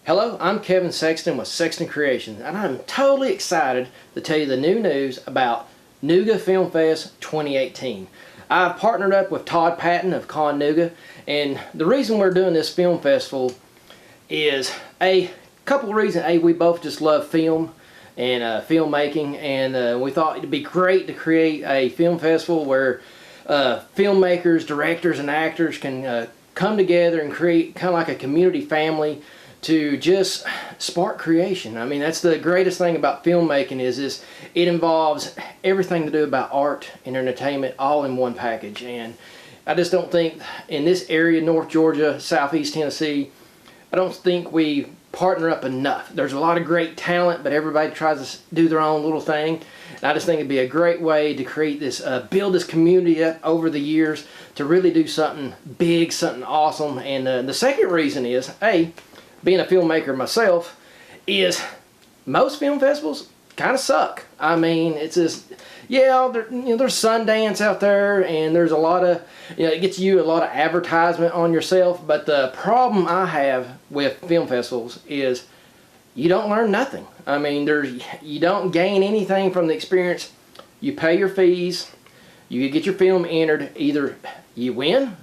Hello, I'm Kevin Sexton with Sexton Creations, and I'm totally excited to tell you the new news about Nooga Film Fest 2018. I've partnered up with Todd Patton of Nooga, and the reason we're doing this film festival is a couple of reasons. A, we both just love film and filmmaking, and we thought it'd be great to create a film festival where filmmakers, directors, and actors can come together and create kind of like a community family to just spark creation. I mean, that's the greatest thing about filmmaking is it involves everything to do about art and entertainment all in one package. And I just don't think in this area, North Georgia, Southeast Tennessee, I don't think we partner up enough. There's a lot of great talent, but everybody tries to do their own little thing. And I just think it'd be a great way to create this, build this community up over the years to really do something big, something awesome. And the second reason is, being a filmmaker myself, is most film festivals kind of suck. I mean, it's just, yeah, there's Sundance out there, and there's a lot of, it gets you a lot of advertisement on yourself. But the problem I have with film festivals is you don't learn nothing. I mean, you don't gain anything from the experience. You pay your fees, you get your film entered. Either you win,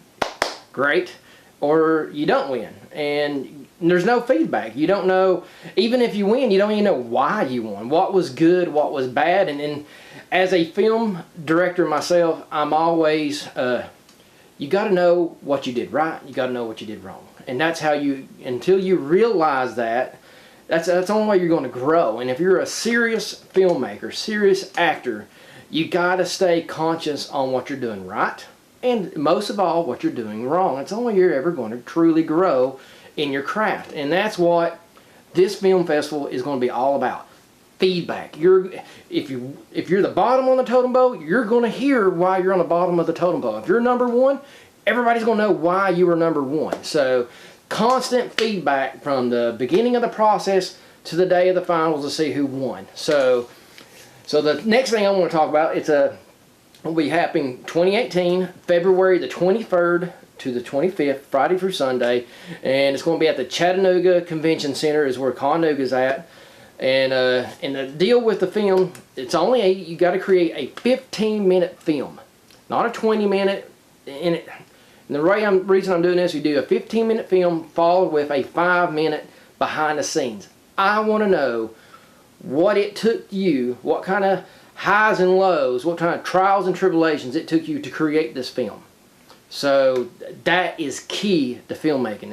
great, or you don't win, and there's no feedback. You don't know, even if you win, you don't even know why you won, what was good, what was bad. And as a film director myself, I'm always, you got to know what you did right, you got to know what you did wrong. And that's how until you realize that, that's the only way you're going to grow. And if you're a serious filmmaker, serious actor, you got to stay conscious on what you're doing right, and most of all, what you're doing wrong. It's the only way you're ever going to truly grow in your craft. And that's what this film festival is going to be all about. Feedback. If you're the bottom on the totem pole, you're going to hear why you're on the bottom of the totem pole. If you're number one, everybody's going to know why you were number one. So constant feedback from the beginning of the process to the day of the finals to see who won. So the next thing I want to talk about, will be happening 2018, February the 23rd to the 25th, Friday through Sunday, and it's going to be at the Chattanooga Convention Center is where Nooga's at. And the deal with the film, it's only you got to create a 15-minute film, not a 20-minute. And the reason I'm doing this, you do a 15-minute film followed with a 5-minute behind the scenes. I want to know what it took you, what kind of highs and lows, what kind of trials and tribulations it took you to create this film. So that is key to filmmaking.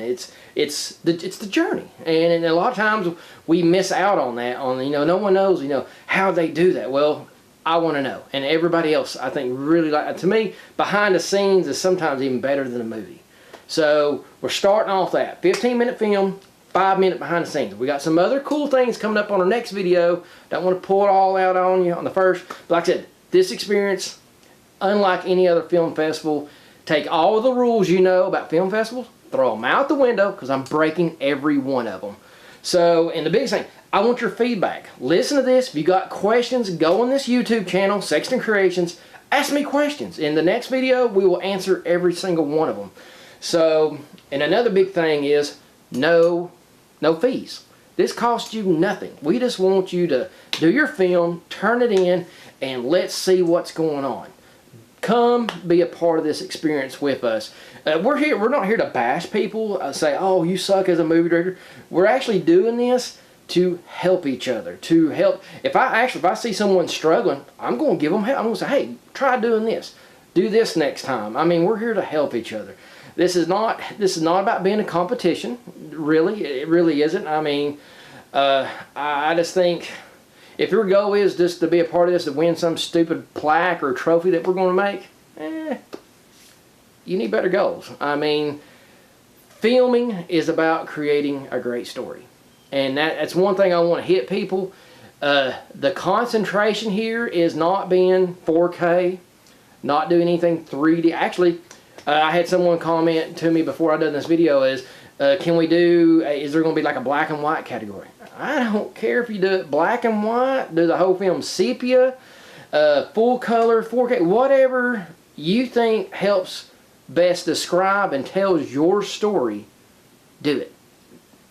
It's the journey, and a lot of times we miss out on that. No one knows how they do that. Well, I want to know, and everybody else I think really to me, behind the scenes is sometimes even better than a movie. So we're starting off that 15-minute film, 5-minute behind the scenes. We got some other cool things coming up on our next video. Don't want to pull it all out on you on the first, but like I said, this experience, unlike any other film festival. Take all of the rules you know about film festivals, throw them out the window, because I'm breaking every one of them. So, and the biggest thing, I want your feedback. Listen to this. If you got questions, go on this YouTube channel, Sexton Creations. Ask me questions. In the next video, we will answer every single one of them. So, and another big thing is no fees. This costs you nothing. We just want you to do your film, turn it in, and let's see what's going on. Come be a part of this experience with us. We're not here to bash people, say, oh, you suck as a movie director. We're actually doing this to help each other. To help. If I see someone struggling, I'm going to give them help. I'm going to say, hey, try doing this. Do this next time. I mean, we're here to help each other. This is not about being a competition. Really, it really isn't. I mean, I just think, if your goal is just to be a part of this, to win some stupid plaque or trophy that we're going to make, you need better goals. I mean, filming is about creating a great story. And that's one thing I want to hit people. The concentration here is not being 4K, not doing anything 3D. Actually, I had someone comment to me before I done this video is there going to be like a black and white category? I don't care if you do it black and white, do the whole film sepia, full color, 4K, whatever you think helps best describe and tells your story, do it.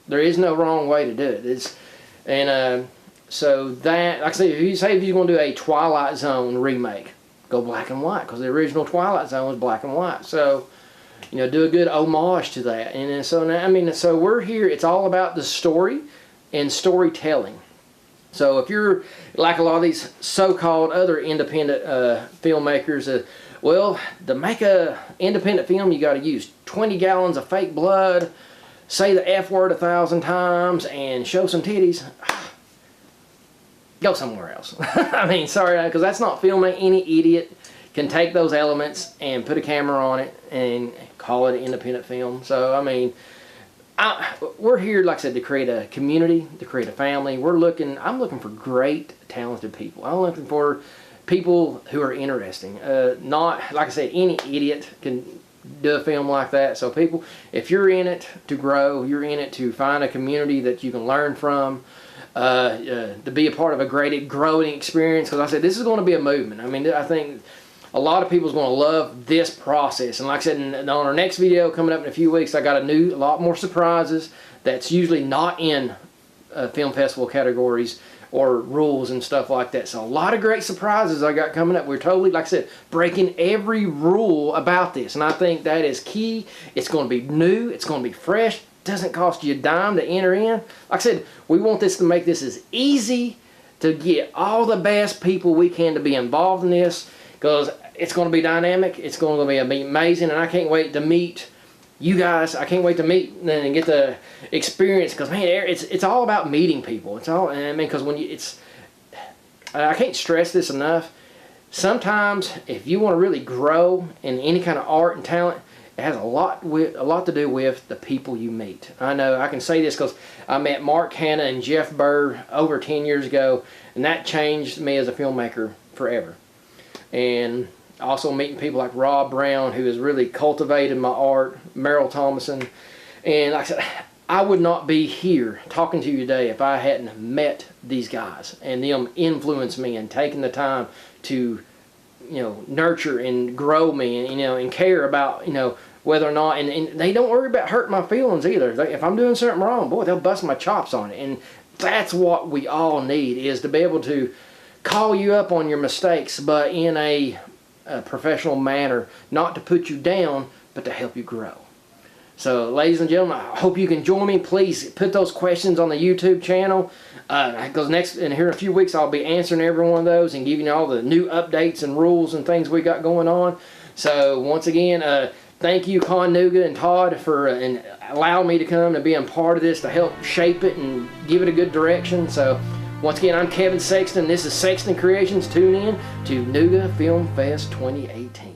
There is no wrong way to do it. So that, like I said, if you're going to do a Twilight Zone remake, go black and white, because the original Twilight Zone was black and white. So, you know, do a good homage to that. And so now, I mean, so we're here. It's all about the story and storytelling. So if you're like a lot of these so-called other independent filmmakers, well, to make a independent film, you got to use 20 gallons of fake blood, say the F word 1,000 times, and show some titties. Go somewhere else. I mean, sorry, because that's not filming. Any idiot can take those elements and put a camera on it and call it an independent film. So, I mean, we're here, like I said, to create a community, to create a family. I'm looking for great, talented people. I'm looking for people who are interesting. Not, like I said, any idiot can do a film like that. So people, if you're in it to grow, you're in it to find a community that you can learn from, to be a part of a great growing experience. Because I said, this is going to be a movement. I mean, I think a lot of people is going to love this process. And like I said, on our next video coming up in a few weeks, I got a lot more surprises that's usually not in film festival categories or rules and stuff like that. So a lot of great surprises I got coming up. We're totally, like I said, breaking every rule about this. And I think that is key. It's going to be new. It's going to be fresh. Doesn't cost you a dime to enter in. Like I said, we want this to make this as easy to get all the best people we can to be involved in this, because it's going to be dynamic. It's going to be amazing, and I can't wait to meet you guys. I can't wait to meet and get the experience, because man, it's all about meeting people. It's all, I mean, because when I can't stress this enough. Sometimes, if you want to really grow in any kind of art and talent, it has a lot to do with the people you meet. I know I can say this because I met Mark Hanna and Jeff Burr over 10 years ago, and that changed me as a filmmaker forever. And also meeting people like Rob Brown, who has really cultivated my art, Merrill Thomason. And like I said, I would not be here talking to you today if I hadn't met these guys and them influenced me and taken the time to, you know, nurture and grow me, and, you know, and care about, you know, whether or not, and they don't worry about hurting my feelings either. If I'm doing something wrong, boy, they'll bust my chops on it. And that's what we all need, is to be able to call you up on your mistakes, but in a professional manner, not to put you down, but to help you grow. So, ladies and gentlemen, I hope you can join me. Please put those questions on the YouTube channel, because here in a few weeks I'll be answering every one of those and giving you all the new updates and rules and things we got going on. So, once again, thank you, Nooga and Todd, for allowing me to come and be a part of this to help shape it and give it a good direction. So, once again, I'm Kevin Sexton. This is Sexton Creations. Tune in to Nooga Film Fest 2018.